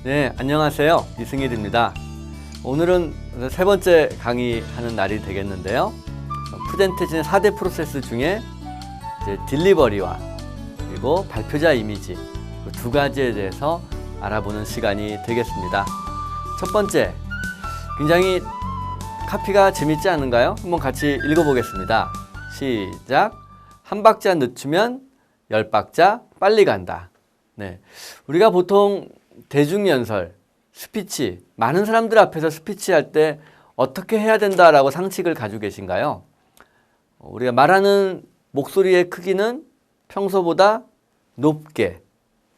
네, 안녕하세요. 이승일입니다. 오늘은 세 번째 강의하는 날이 되겠는데요. 프레젠테이션의 4대 프로세스 중에 이제 딜리버리와 그리고 발표자 이미지 두 가지에 대해서 알아보는 시간이 되겠습니다. 첫 번째, 굉장히 카피가 재밌지 않은가요? 한번 같이 읽어보겠습니다. 시작. 한 박자 늦추면 10박자 빨리 간다. 네, 우리가 보통 대중연설, 스피치, 많은 사람들 앞에서 스피치 할 때 어떻게 해야 된다라고 상식을 가지고 계신가요? 우리가 말하는 목소리의 크기는 평소보다 높게,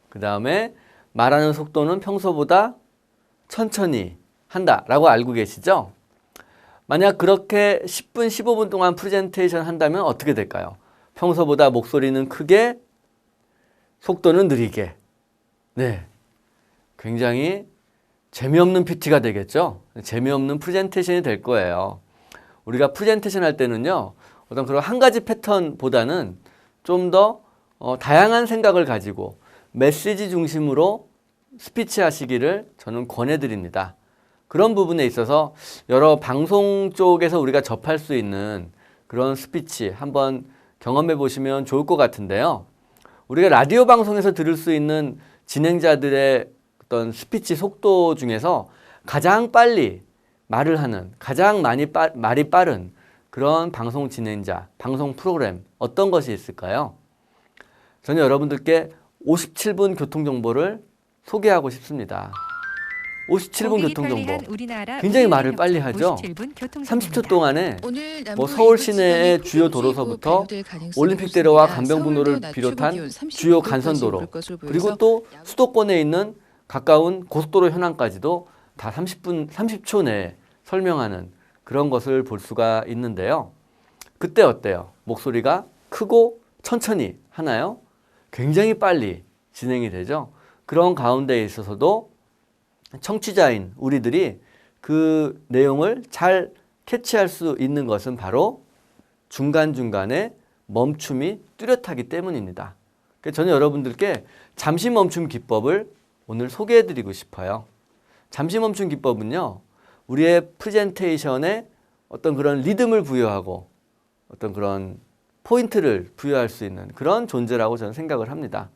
그 다음에 말하는 속도는 평소보다 천천히 한다라고 알고 계시죠? 만약 그렇게 10분, 15분 동안 프레젠테이션 한다면 어떻게 될까요? 평소보다 목소리는 크게, 속도는 느리게. 네, 굉장히 재미없는 PT가 되겠죠? 재미없는 프레젠테이션이 될 거예요. 우리가 프레젠테이션 할 때는요, 어떤 그런 한 가지 패턴보다는 좀 더 다양한 생각을 가지고 메시지 중심으로 스피치 하시기를 저는 권해드립니다. 그런 부분에 있어서 여러 방송 쪽에서 우리가 접할 수 있는 그런 스피치 한번 경험해 보시면 좋을 것 같은데요. 우리가 라디오 방송에서 들을 수 있는 진행자들의 어떤 스피치 속도 중에서 가장 빨리 말을 하는, 가장 말이 빠른 그런 방송 진행자, 방송 프로그램 어떤 것이 있을까요? 저는 여러분들께 57분 교통정보를 소개하고 싶습니다. 57분 교통정보. 굉장히 말을 빨리 하죠. 30초 동안에 서울 시내의 주요 도로서부터 올림픽대로와 간병북로를 비롯한 주요 간선도로, 그리고 또 수도권에 있는 가까운 고속도로 현황까지도 다 30초 내에 설명하는 그런 것을 볼 수가 있는데요. 그때 어때요? 목소리가 크고 천천히 하나요? 굉장히 빨리 진행이 되죠. 그런 가운데에 있어서도 청취자인 우리들이 그 내용을 잘 캐치할 수 있는 것은 바로 중간중간에 멈춤이 뚜렷하기 때문입니다. 저는 여러분들께 잠시 멈춤 기법을 오늘 소개해드리고 싶어요. 잠시 멈춤 기법은요, 우리의 프레젠테이션에 어떤 그런 리듬을 부여하고 어떤 그런 포인트를 부여할 수 있는 그런 존재라고 저는 생각을 합니다.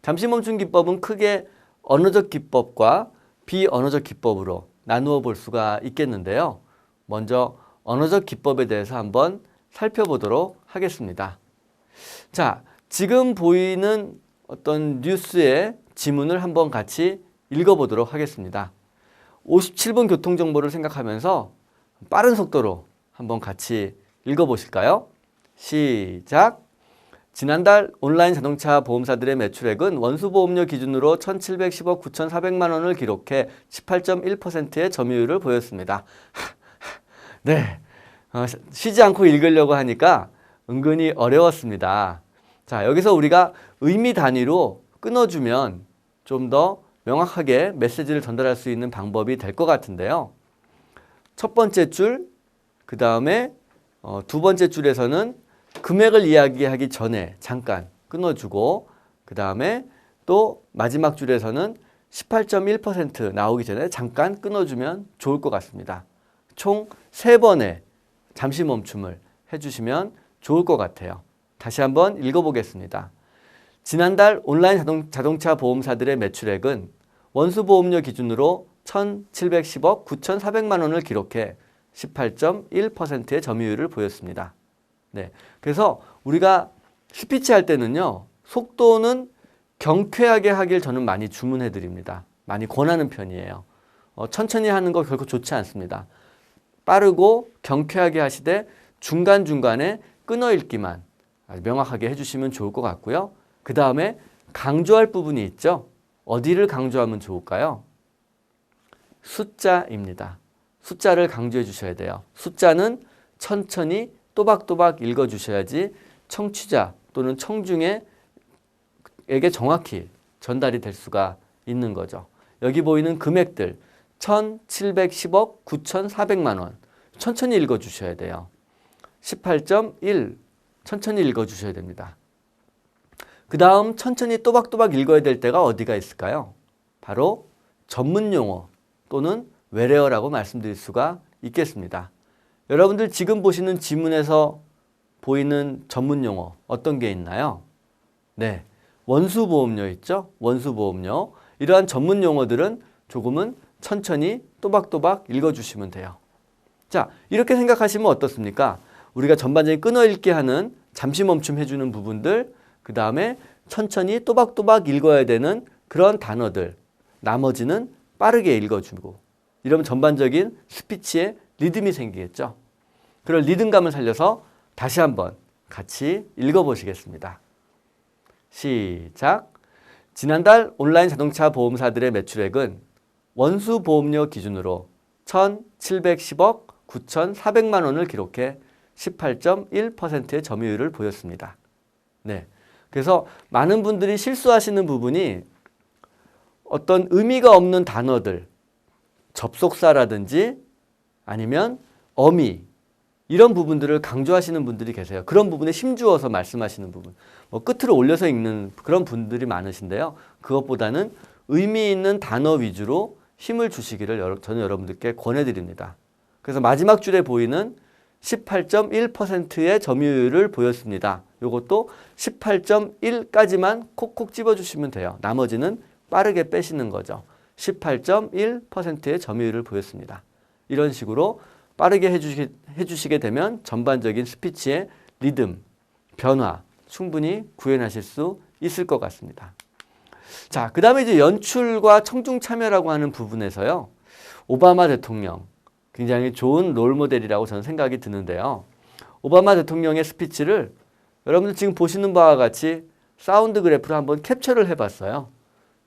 잠시 멈춤 기법은 크게 언어적 기법과 비언어적 기법으로 나누어 볼 수가 있겠는데요. 먼저 언어적 기법에 대해서 한번 살펴보도록 하겠습니다. 자, 지금 보이는 어떤 뉴스의 지문을 한번 같이 읽어보도록 하겠습니다. 57분 교통정보를 생각하면서 빠른 속도로 한번 같이 읽어보실까요? 시작! 지난달 온라인 자동차 보험사들의 매출액은 원수보험료 기준으로 1,710억 9,400만 원을 기록해 18.1%의 점유율을 보였습니다. 네, 쉬지 않고 읽으려고 하니까 은근히 어려웠습니다. 자, 여기서 우리가 의미 단위로 끊어주면 좀 더 명확하게 메시지를 전달할 수 있는 방법이 될 것 같은데요. 첫 번째 줄, 그 다음에 두 번째 줄에서는 금액을 이야기하기 전에 잠깐 끊어주고, 그 다음에 또 마지막 줄에서는 18.1% 나오기 전에 잠깐 끊어주면 좋을 것 같습니다. 총 3번의 잠시 멈춤을 해주시면 좋을 것 같아요. 다시 한번 읽어보겠습니다. 지난달 온라인 자동차 보험사들의 매출액은 원수보험료 기준으로 1,710억 9,400만 원을 기록해 18.1%의 점유율을 보였습니다. 네, 그래서 우리가 스피치 할 때는요, 속도는 경쾌하게 하길 저는 많이 주문해 드립니다. 많이 권하는 편이에요. 천천히 하는 거 결코 좋지 않습니다. 빠르고 경쾌하게 하시되 중간중간에 끊어 읽기만 명확하게 해주시면 좋을 것 같고요. 그 다음에 강조할 부분이 있죠. 어디를 강조하면 좋을까요? 숫자입니다. 숫자를 강조해 주셔야 돼요. 숫자는 천천히 또박또박 읽어주셔야지 청취자 또는 청중에게 정확히 전달이 될 수가 있는 거죠. 여기 보이는 금액들 1,710억 9,400만 원 천천히 읽어주셔야 돼요. 18.1 천천히 읽어주셔야 됩니다. 그 다음 천천히 또박또박 읽어야 될 때가 어디가 있을까요? 바로 전문 용어 또는 외래어라고 말씀드릴 수가 있겠습니다. 여러분들 지금 보시는 지문에서 보이는 전문 용어 어떤 게 있나요? 네, 원수보험료 있죠? 원수보험료. 이러한 전문 용어들은 조금은 천천히 또박또박 읽어주시면 돼요. 자, 이렇게 생각하시면 어떻습니까? 우리가 전반적인 끊어읽기 하는 잠시 멈춤 해주는 부분들, 그 다음에 천천히 또박또박 읽어야 되는 그런 단어들, 나머지는 빠르게 읽어주고, 이러면 전반적인 스피치에 리듬이 생기겠죠. 그런 리듬감을 살려서 다시 한번 같이 읽어보시겠습니다. 시작. 지난달 온라인 자동차 보험사들의 매출액은 원수보험료 기준으로 1,710억 9,400만 원을 기록해 18.1%의 점유율을 보였습니다. 네. 그래서 많은 분들이 실수하시는 부분이 어떤 의미가 없는 단어들, 접속사라든지 아니면 어미, 이런 부분들을 강조하시는 분들이 계세요. 그런 부분에 힘주어서 말씀하시는 부분, 끝으로 올려서 읽는 그런 분들이 많으신데요. 그것보다는 의미 있는 단어 위주로 힘을 주시기를 저는 여러분들께 권해드립니다. 그래서 마지막 줄에 보이는 18.1%의 점유율을 보였습니다. 이것도 18.1까지만 콕콕 집어주시면 돼요. 나머지는 빠르게 빼시는 거죠. 18.1%의 점유율을 보였습니다. 이런 식으로 빠르게 해주시게 되면 전반적인 스피치의 리듬, 변화 충분히 구현하실 수 있을 것 같습니다. 자, 그 다음에 이제 연출과 청중 참여라고 하는 부분에서요. 오바마 대통령 굉장히 좋은 롤모델이라고 저는 생각이 드는데요. 오바마 대통령의 스피치를 여러분들 지금 보시는 바와 같이 사운드 그래프로 한번 캡처를 해봤어요.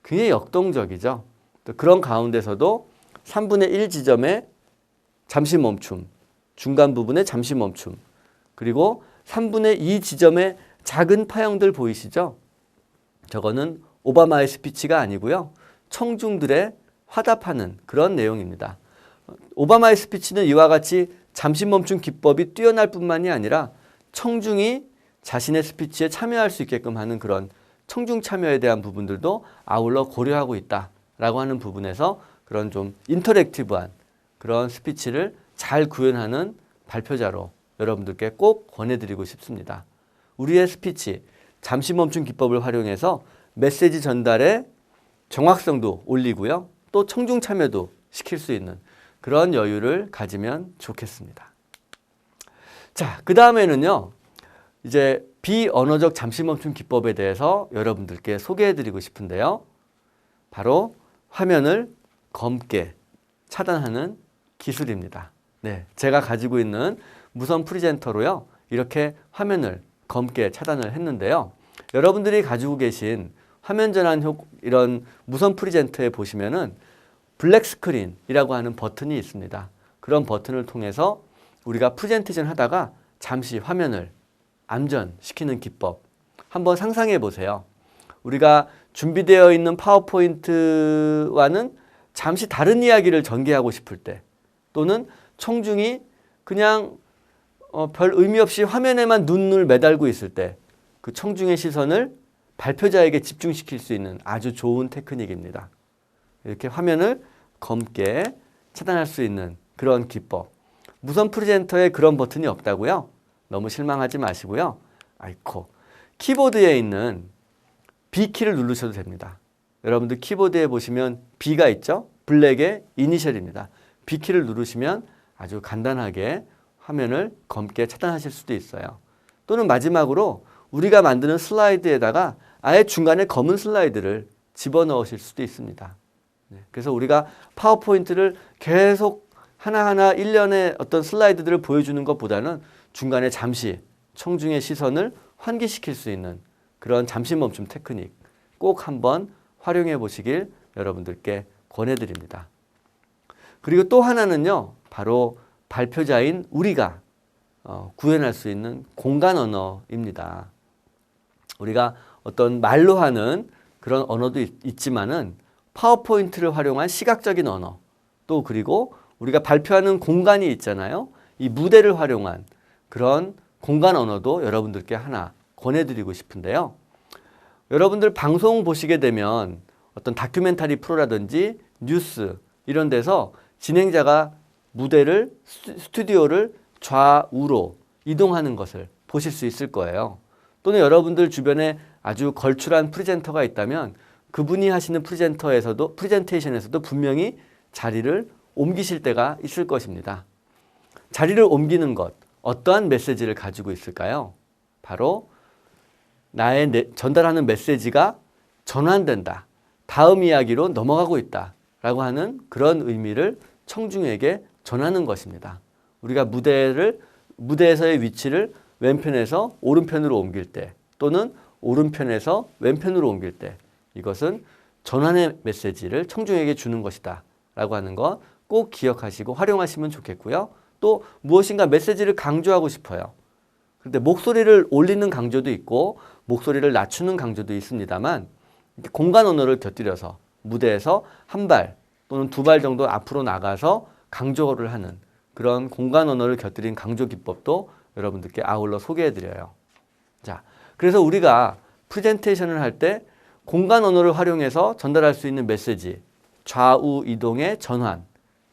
굉장히 역동적이죠. 또 그런 가운데서도 3분의 1 지점에 잠시 멈춤, 중간 부분에 잠시 멈춤, 그리고 3분의 2 지점에 작은 파형들 보이시죠? 저거는 오바마의 스피치가 아니고요. 청중들의 화답하는 그런 내용입니다. 오바마의 스피치는 이와 같이 잠시 멈춤 기법이 뛰어날 뿐만이 아니라 청중이 자신의 스피치에 참여할 수 있게끔 하는 그런 청중 참여에 대한 부분들도 아울러 고려하고 있다라고 하는 부분에서 그런 좀 인터랙티브한 그런 스피치를 잘 구현하는 발표자로 여러분들께 꼭 권해드리고 싶습니다. 우리의 스피치, 잠시 멈춤 기법을 활용해서 메시지 전달의 정확성도 올리고요. 또 청중 참여도 시킬 수 있는 그런 여유를 가지면 좋겠습니다. 자, 그 다음에는요. 이제 비언어적 잠시 멈춤 기법에 대해서 여러분들께 소개해드리고 싶은데요. 바로 화면을 검게 차단하는 기술입니다. 네, 제가 가지고 있는 무선 프리젠터로요. 이렇게 화면을 검게 차단을 했는데요. 여러분들이 가지고 계신 화면 전환 이런 무선 프리젠터에 보시면은 블랙 스크린이라고 하는 버튼이 있습니다. 그런 버튼을 통해서 우리가 프레젠테이션 하다가 잠시 화면을 암전시키는 기법 한번 상상해 보세요. 우리가 준비되어 있는 파워포인트와는 잠시 다른 이야기를 전개하고 싶을 때 또는 청중이 그냥 별 의미 없이 화면에만 눈을 매달고 있을 때 그 청중의 시선을 발표자에게 집중시킬 수 있는 아주 좋은 테크닉입니다. 이렇게 화면을 검게 차단할 수 있는 그런 기법. 무선 프레젠터에 그런 버튼이 없다고요? 너무 실망하지 마시고요. 아이코, 키보드에 있는 B키를 누르셔도 됩니다. 여러분들 키보드에 보시면 B가 있죠? 블랙의 이니셜입니다. B키를 누르시면 아주 간단하게 화면을 검게 차단하실 수도 있어요. 또는 마지막으로 우리가 만드는 슬라이드에다가 아예 중간에 검은 슬라이드를 집어넣으실 수도 있습니다. 그래서 우리가 파워포인트를 계속 하나하나 일련의 어떤 슬라이드들을 보여주는 것보다는 중간에 잠시 청중의 시선을 환기시킬 수 있는 그런 잠시 멈춤 테크닉 꼭 한번 활용해 보시길 여러분들께 권해드립니다. 그리고 또 하나는요. 바로 발표자인 우리가 구현할 수 있는 공간 언어입니다. 우리가 어떤 말로 하는 그런 언어도 있지만은 파워포인트를 활용한 시각적인 언어 또 그리고 우리가 발표하는 공간이 있잖아요. 이 무대를 활용한 그런 공간 언어도 여러분들께 하나 권해드리고 싶은데요. 여러분들 방송 보시게 되면 어떤 다큐멘터리 프로라든지 뉴스 이런 데서 진행자가 무대를 스튜디오를 좌우로 이동하는 것을 보실 수 있을 거예요. 또는 여러분들 주변에 아주 걸출한 프리젠터가 있다면 그분이 하시는 프레젠테이션에서도 분명히 자리를 옮기실 때가 있을 것입니다. 자리를 옮기는 것, 어떠한 메시지를 가지고 있을까요? 바로 나의 전달하는 메시지가 전환된다. 다음 이야기로 넘어가고 있다. 라고 하는 그런 의미를 청중에게 전하는 것입니다. 우리가 무대에서의 위치를 왼편에서 오른편으로 옮길 때 또는 오른편에서 왼편으로 옮길 때 이것은 전환의 메시지를 청중에게 주는 것이다. 라고 하는 것 꼭 기억하시고 활용하시면 좋겠고요. 또 무엇인가 메시지를 강조하고 싶어요. 그런데 목소리를 올리는 강조도 있고 목소리를 낮추는 강조도 있습니다만 공간 언어를 곁들여서 무대에서 한 발 또는 두 발 정도 앞으로 나가서 강조를 하는 그런 공간 언어를 곁들인 강조 기법도 여러분들께 아울러 소개해드려요. 자, 그래서 우리가 프레젠테이션을 할 때 공간 언어를 활용해서 전달할 수 있는 메시지, 좌우 이동의 전환,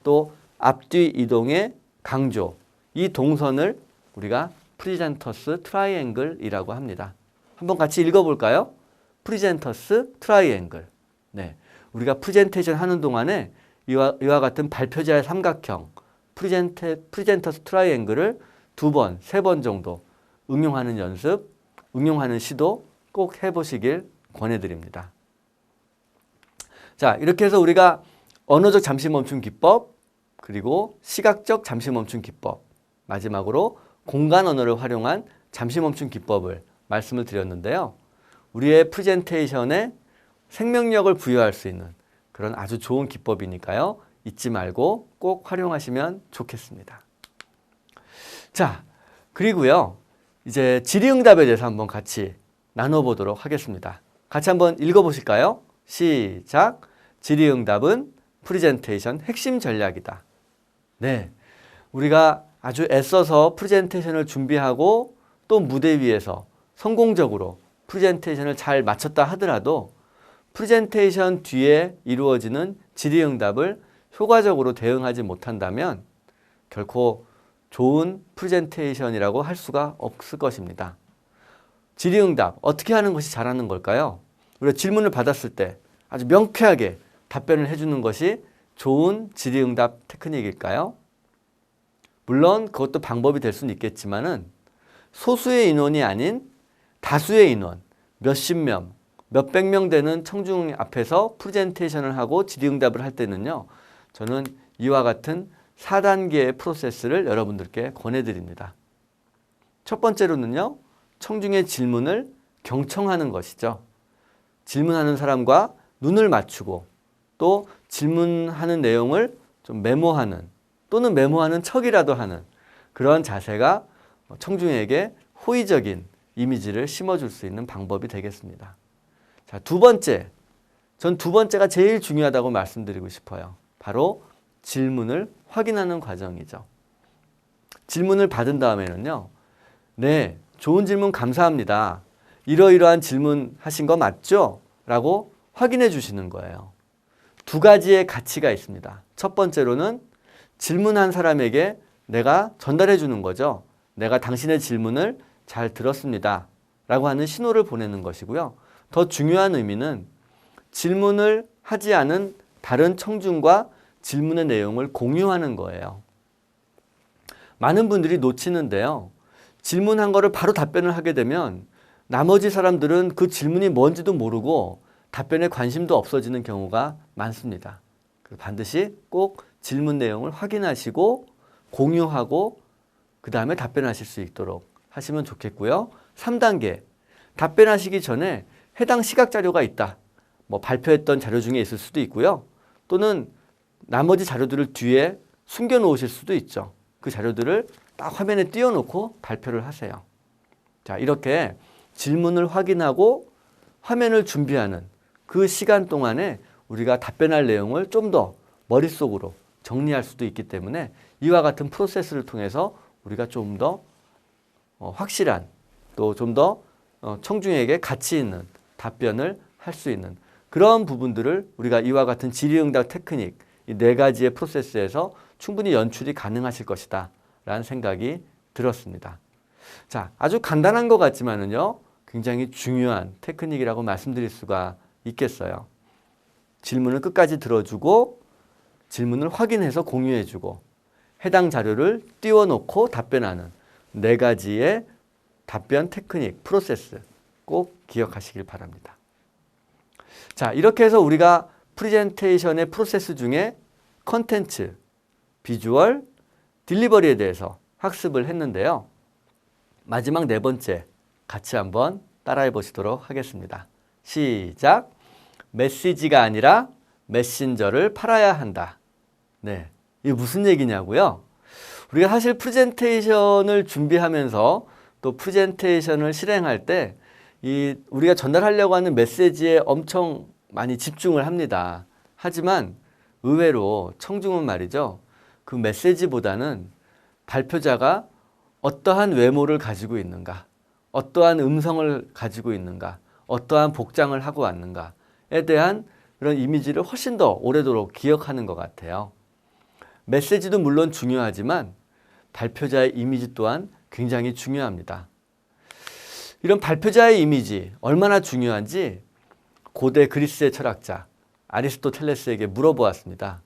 또 앞뒤 이동의 강조, 이 동선을 우리가 프리젠터스 트라이앵글이라고 합니다. 한번 같이 읽어볼까요? 프리젠터스 트라이앵글. 네, 우리가 프레젠테이션 하는 동안에 이와 같은 발표자의 삼각형, 프리젠터스 트라이앵글을 2번, 3번 정도 응용하는 연습, 응용하는 시도 꼭 해보시길 권해드립니다. 자, 이렇게 해서 우리가 언어적 잠시멈춤 기법, 그리고 시각적 잠시멈춤 기법, 마지막으로 공간 언어를 활용한 잠시멈춤 기법을 말씀을 드렸는데요. 우리의 프레젠테이션에 생명력을 부여할 수 있는 그런 아주 좋은 기법이니까요. 잊지 말고 꼭 활용하시면 좋겠습니다. 자, 그리고요. 이제 질의응답에 대해서 한번 같이 나눠보도록 하겠습니다. 같이 한번 읽어보실까요? 시작! 질의응답은 프레젠테이션 핵심 전략이다. 네, 우리가 아주 애써서 프레젠테이션을 준비하고 또 무대 위에서 성공적으로 프레젠테이션을 잘 마쳤다 하더라도 프레젠테이션 뒤에 이루어지는 질의응답을 효과적으로 대응하지 못한다면 결코 좋은 프레젠테이션이라고 할 수가 없을 것입니다. 질의응답 어떻게 하는 것이 잘하는 걸까요? 우리가 질문을 받았을 때 아주 명쾌하게 답변을 해주는 것이 좋은 질의응답 테크닉일까요? 물론 그것도 방법이 될 수는 있겠지만은 소수의 인원이 아닌 다수의 인원, 몇십 명, 몇백 명 되는 청중 앞에서 프레젠테이션을 하고 질의응답을 할 때는요. 저는 이와 같은 4단계의 프로세스를 여러분들께 권해드립니다. 첫 번째로는요. 청중의 질문을 경청하는 것이죠. 질문하는 사람과 눈을 맞추고 또 질문하는 내용을 좀 메모하는 또는 메모하는 척이라도 하는 그런 자세가 청중에게 호의적인 이미지를 심어줄 수 있는 방법이 되겠습니다. 자, 두 번째. 전 두 번째가 제일 중요하다고 말씀드리고 싶어요. 바로 질문을 확인하는 과정이죠. 질문을 받은 다음에는요. 네, 좋은 질문 감사합니다. 이러이러한 질문 하신 거 맞죠? 라고 확인해 주시는 거예요. 두 가지의 가치가 있습니다. 첫 번째로는 질문한 사람에게 내가 전달해 주는 거죠. 내가 당신의 질문을 잘 들었습니다. 라고 하는 신호를 보내는 것이고요. 더 중요한 의미는 질문을 하지 않은 다른 청중과 질문의 내용을 공유하는 거예요. 많은 분들이 놓치는데요. 질문한 거를 바로 답변을 하게 되면 나머지 사람들은 그 질문이 뭔지도 모르고 답변에 관심도 없어지는 경우가 많습니다. 반드시 꼭 질문 내용을 확인하시고 공유하고 그 다음에 답변하실 수 있도록 하시면 좋겠고요. 3단계, 답변하시기 전에 해당 시각 자료가 있다. 뭐 발표했던 자료 중에 있을 수도 있고요. 또는 나머지 자료들을 뒤에 숨겨 놓으실 수도 있죠. 그 자료들을 딱 화면에 띄워놓고 발표를 하세요. 자, 이렇게 질문을 확인하고 화면을 준비하는 그 시간 동안에 우리가 답변할 내용을 좀 더 머릿속으로 정리할 수도 있기 때문에 이와 같은 프로세스를 통해서 우리가 좀 더 확실한 또 좀 더 청중에게 가치 있는 답변을 할 수 있는 그런 부분들을 우리가 이와 같은 질의응답 테크닉, 이 네 가지의 프로세스에서 충분히 연출이 가능하실 것이다 라는 생각이 들었습니다. 자, 아주 간단한 것 같지만은요, 굉장히 중요한 테크닉이라고 말씀드릴 수가 있겠어요. 질문을 끝까지 들어주고 질문을 확인해서 공유해주고 해당 자료를 띄워놓고 답변하는 네 가지의 답변 테크닉, 프로세스 꼭 기억하시길 바랍니다. 자, 이렇게 해서 우리가 프레젠테이션의 프로세스 중에 컨텐츠, 비주얼, 딜리버리에 대해서 학습을 했는데요. 마지막 네 번째 같이 한번 따라해 보시도록 하겠습니다. 시작! 메시지가 아니라 메신저를 팔아야 한다. 네, 이게 무슨 얘기냐고요? 우리가 사실 프레젠테이션을 준비하면서 또 프레젠테이션을 실행할 때 우리가 전달하려고 하는 메시지에 엄청 많이 집중을 합니다. 하지만 의외로 청중은 말이죠. 그 메시지보다는 발표자가 어떠한 외모를 가지고 있는가, 어떠한 음성을 가지고 있는가, 어떠한 복장을 하고 왔는가에 대한 그런 이미지를 훨씬 더 오래도록 기억하는 것 같아요. 메시지도 물론 중요하지만 발표자의 이미지 또한 굉장히 중요합니다. 이런 발표자의 이미지 얼마나 중요한지 고대 그리스의 철학자 아리스토텔레스에게 물어보았습니다.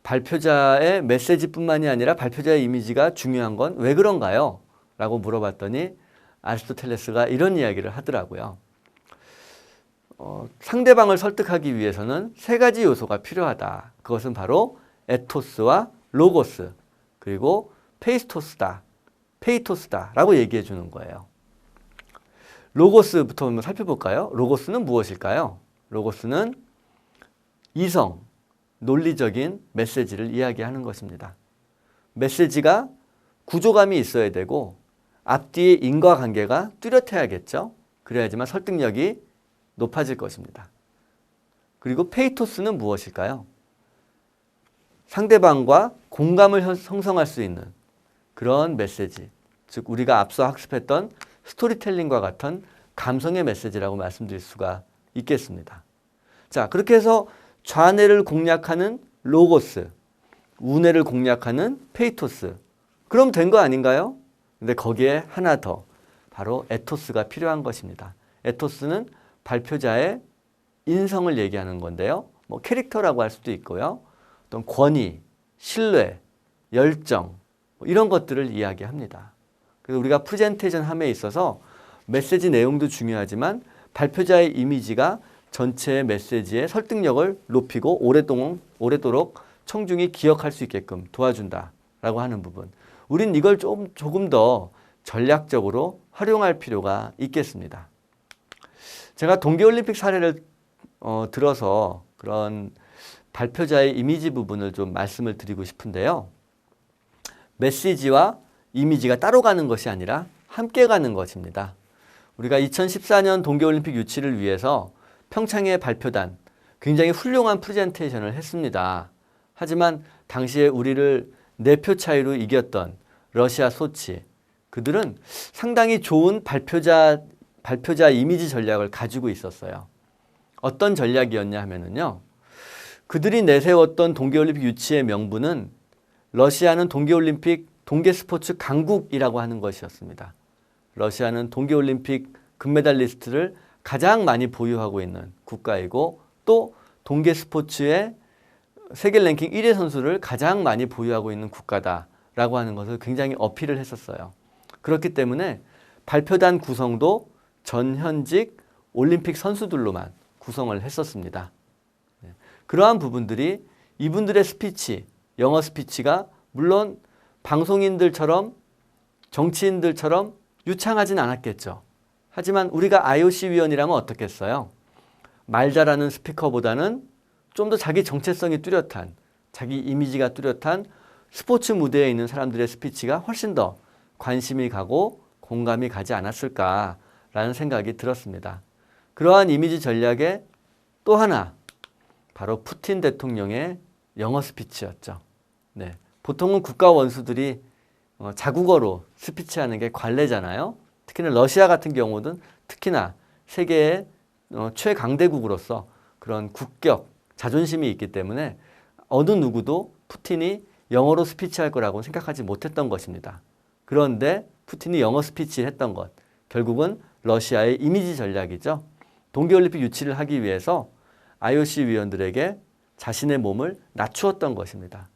발표자의 메시지뿐만이 아니라 발표자의 이미지가 중요한 건 왜 그런가요? 라고 물어봤더니 아리스토텔레스가 이런 이야기를 하더라고요. 상대방을 설득하기 위해서는 세 가지 요소가 필요하다. 그것은 바로 에토스와 로고스, 그리고 페이토스다 라고 얘기해 주는 거예요. 로고스부터 한번 살펴볼까요? 로고스는 무엇일까요? 로고스는 이성, 논리적인 메시지를 이야기하는 것입니다. 메시지가 구조감이 있어야 되고 앞뒤의 인과관계가 뚜렷해야겠죠. 그래야지만 설득력이 높아질 것입니다. 그리고 페이토스는 무엇일까요? 상대방과 공감을 형성할 수 있는 그런 메시지, 즉 우리가 앞서 학습했던 스토리텔링과 같은 감성의 메시지라고 말씀드릴 수가 있겠습니다. 자, 그렇게 해서 좌뇌를 공략하는 로고스, 우뇌를 공략하는 페이토스. 그럼 된 거 아닌가요? 근데 거기에 하나 더, 바로 에토스가 필요한 것입니다. 에토스는 발표자의 인성을 얘기하는 건데요. 뭐 캐릭터라고 할 수도 있고요. 또 권위, 신뢰, 열정 이런 것들을 이야기합니다. 그래서 우리가 프레젠테이션 함에 있어서 메시지 내용도 중요하지만 발표자의 이미지가 전체의 메시지의 설득력을 높이고 오래도록 청중이 기억할 수 있게끔 도와준다라고 하는 부분. 우린 이걸 조금 더 전략적으로 활용할 필요가 있겠습니다. 제가 동계올림픽 사례를 들어서 그런 발표자의 이미지 부분을 좀 말씀을 드리고 싶은데요. 메시지와 이미지가 따로 가는 것이 아니라 함께 가는 것입니다. 우리가 2014년 동계올림픽 유치를 위해서 평창의 발표단 굉장히 훌륭한 프레젠테이션을 했습니다. 하지만 당시에 우리를 4표 차이로 이겼던 러시아 소치, 그들은 상당히 좋은 발표자 이미지 전략을 가지고 있었어요. 어떤 전략이었냐 하면은요. 그들이 내세웠던 동계올림픽 유치의 명분은 러시아는 동계올림픽 동계스포츠 강국이라고 하는 것이었습니다. 러시아는 동계올림픽 금메달리스트를 가장 많이 보유하고 있는 국가이고 또 동계스포츠의 세계 랭킹 1위 선수를 가장 많이 보유하고 있는 국가다라고 하는 것을 굉장히 어필을 했었어요. 그렇기 때문에 발표단 구성도 전현직 올림픽 선수들로만 구성을 했었습니다. 그러한 부분들이 이분들의 스피치, 영어 스피치가 물론 방송인들처럼 정치인들처럼 유창하진 않았겠죠. 하지만 우리가 IOC 위원이라면 어떻겠어요? 말 잘하는 스피커보다는 좀 더 자기 정체성이 뚜렷한, 자기 이미지가 뚜렷한 스포츠 무대에 있는 사람들의 스피치가 훨씬 더 관심이 가고 공감이 가지 않았을까라는 생각이 들었습니다. 그러한 이미지 전략의 또 하나, 바로 푸틴 대통령의 영어 스피치였죠. 네. 보통은 국가 원수들이 자국어로 스피치하는 게 관례잖아요. 특히나 러시아 같은 경우는 특히나 세계의 최강대국으로서 그런 국격, 자존심이 있기 때문에 어느 누구도 푸틴이 영어로 스피치할 거라고 생각하지 못했던 것입니다. 그런데 푸틴이 영어 스피치를 했던 것, 결국은 러시아의 이미지 전략이죠. 동계올림픽 유치를 하기 위해서 IOC 위원들에게 자신의 몸을 낮추었던 것입니다.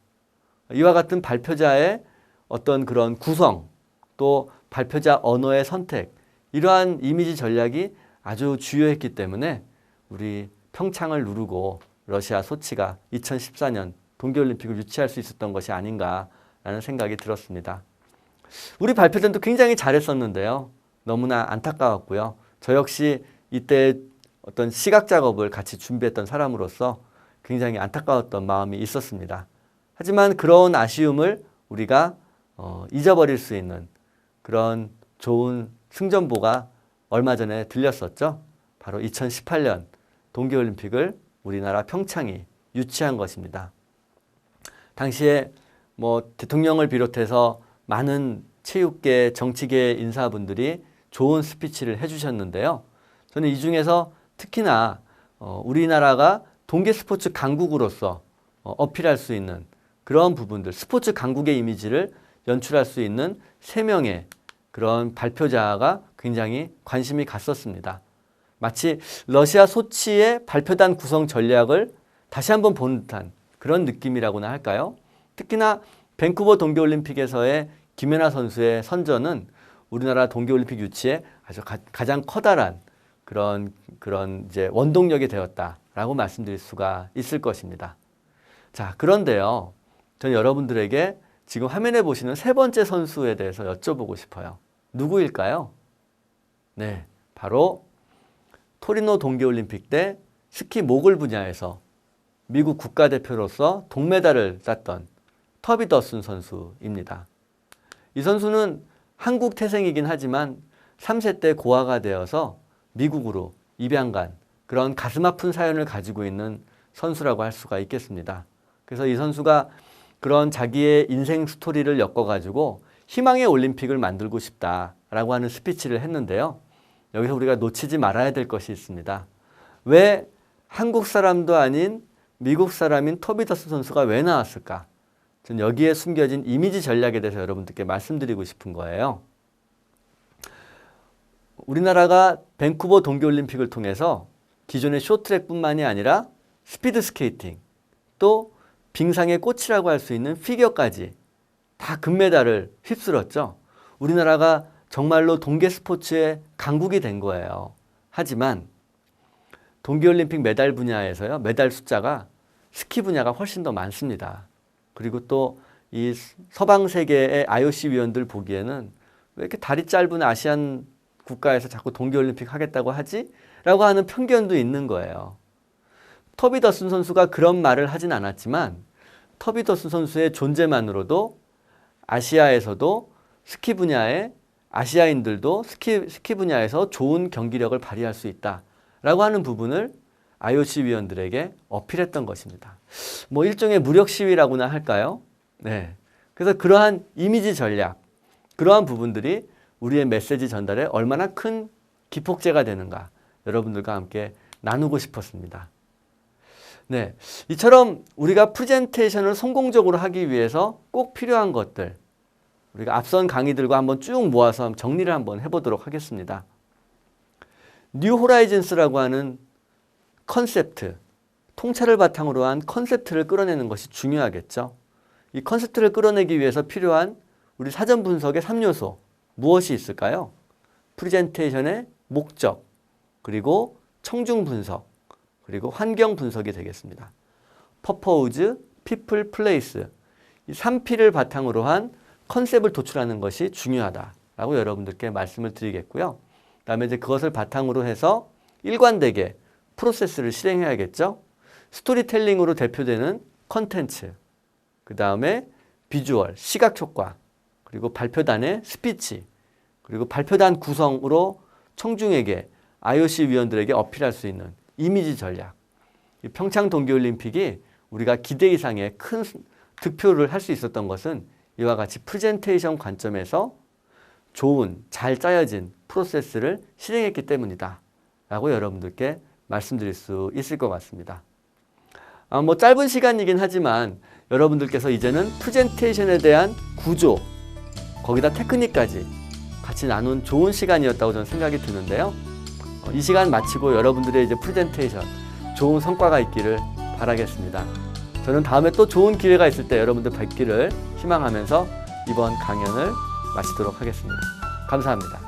이와 같은 발표자의 어떤 그런 구성, 또 발표자 언어의 선택, 이러한 이미지 전략이 아주 주요했기 때문에 우리 평창을 누르고 러시아 소치가 2014년 동계올림픽을 유치할 수 있었던 것이 아닌가라는 생각이 들었습니다. 우리 발표전도 굉장히 잘했었는데요. 너무나 안타까웠고요. 저 역시 이때 어떤 시각 작업을 같이 준비했던 사람으로서 굉장히 안타까웠던 마음이 있었습니다. 하지만 그런 아쉬움을 우리가 잊어버릴 수 있는 그런 좋은 승전보가 얼마 전에 들렸었죠. 바로 2018년 동계올림픽을 우리나라 평창이 유치한 것입니다. 당시에 대통령을 비롯해서 많은 체육계, 정치계 인사분들이 좋은 스피치를 해주셨는데요. 저는 이 중에서 특히나 우리나라가 동계 스포츠 강국으로서 어필할 수 있는 그런 부분들, 스포츠 강국의 이미지를 연출할 수 있는 3명의 그런 발표자가 굉장히 관심이 갔었습니다. 마치 러시아 소치의 발표단 구성 전략을 다시 한번 본 듯한 그런 느낌이라고나 할까요? 특히나 밴쿠버 동계올림픽에서의 김연아 선수의 선전은 우리나라 동계올림픽 유치에 아주 가장 커다란 그런 이제 원동력이 되었다라고 말씀드릴 수가 있을 것입니다. 자, 그런데요, 저는 여러분들에게 지금 화면에 보시는 3번째 선수에 대해서 여쭤보고 싶어요. 누구일까요? 네, 바로 토리노 동계올림픽 때 스키 모글 분야에서 미국 국가대표로서 동메달을 땄던 터비 더슨 선수입니다. 이 선수는 한국 태생이긴 하지만 3세 때 고아가 되어서 미국으로 입양 간 그런 가슴 아픈 사연을 가지고 있는 선수라고 할 수가 있겠습니다. 그래서 이 선수가 그런 자기의 인생 스토리를 엮어가지고 희망의 올림픽을 만들고 싶다라고 하는 스피치를 했는데요. 여기서 우리가 놓치지 말아야 될 것이 있습니다. 왜 한국 사람도 아닌 미국 사람인 터비 더슨 선수가 왜 나왔을까? 저는 여기에 숨겨진 이미지 전략에 대해서 여러분들께 말씀드리고 싶은 거예요. 우리나라가 밴쿠버 동계올림픽을 통해서 기존의 쇼트트랙뿐만이 아니라 스피드 스케이팅, 또 빙상의 꽃이라고 할 수 있는 피겨까지 다 금메달을 휩쓸었죠. 우리나라가 정말로 동계 스포츠의 강국이 된 거예요. 하지만 동계올림픽 메달 분야에서요, 메달 숫자가 스키 분야가 훨씬 더 많습니다. 그리고 또 이 서방 세계의 IOC 위원들 보기에는 왜 이렇게 다리 짧은 아시안 국가에서 자꾸 동계올림픽 하겠다고 하지? 라고 하는 편견도 있는 거예요. 터비 더슨 선수가 그런 말을 하진 않았지만 터비 더슨 선수의 존재만으로도 아시아에서도 스키 분야에 아시아인들도 스키 분야에서 좋은 경기력을 발휘할 수 있다라고 하는 부분을 IOC 위원들에게 어필했던 것입니다. 일종의 무력 시위라고나 할까요? 네. 그래서 그러한 이미지 전략, 그러한 부분들이 우리의 메시지 전달에 얼마나 큰 기폭제가 되는가 여러분들과 함께 나누고 싶었습니다. 네. 이처럼 우리가 프레젠테이션을 성공적으로 하기 위해서 꼭 필요한 것들, 우리가 앞선 강의들과 한번 쭉 모아서 정리를 한번 해보도록 하겠습니다. 뉴 호라이즌스라고 하는 컨셉트, 통찰을 바탕으로 한 컨셉트를 끌어내는 것이 중요하겠죠. 이 컨셉트를 끌어내기 위해서 필요한 우리 사전 분석의 3요소, 무엇이 있을까요? 프레젠테이션의 목적, 그리고 청중 분석, 그리고 환경 분석이 되겠습니다. 퍼포즈, 피플, 플레이스, 이 3P를 바탕으로 한 컨셉을 도출하는 것이 중요하다라고 여러분들께 말씀을 드리겠고요. 그다음에 이제 그것을 바탕으로 해서 일관되게 프로세스를 실행해야겠죠. 스토리텔링으로 대표되는 컨텐츠, 그 다음에 비주얼, 시각 효과, 그리고 발표단의 스피치, 그리고 발표단 구성으로 청중에게 IOC 위원들에게 어필할 수 있는 이미지 전략. 이 평창 동계올림픽이 우리가 기대 이상의 큰 득표를 할 수 있었던 것은 이와 같이 프레젠테이션 관점에서 좋은, 잘 짜여진 프로세스를 실행했기 때문이다 라고 여러분들께 말씀드릴 수 있을 것 같습니다. 뭐 짧은 시간이긴 하지만 여러분들께서 이제는 프레젠테이션에 대한 구조, 거기다 테크닉까지 같이 나눈 좋은 시간이었다고 저는 생각이 드는데요. 이 시간 마치고 여러분들의 이제 프레젠테이션 좋은 성과가 있기를 바라겠습니다. 저는 다음에 또 좋은 기회가 있을 때 여러분들 뵙기를 희망하면서 이번 강연을 마치도록 하겠습니다. 감사합니다.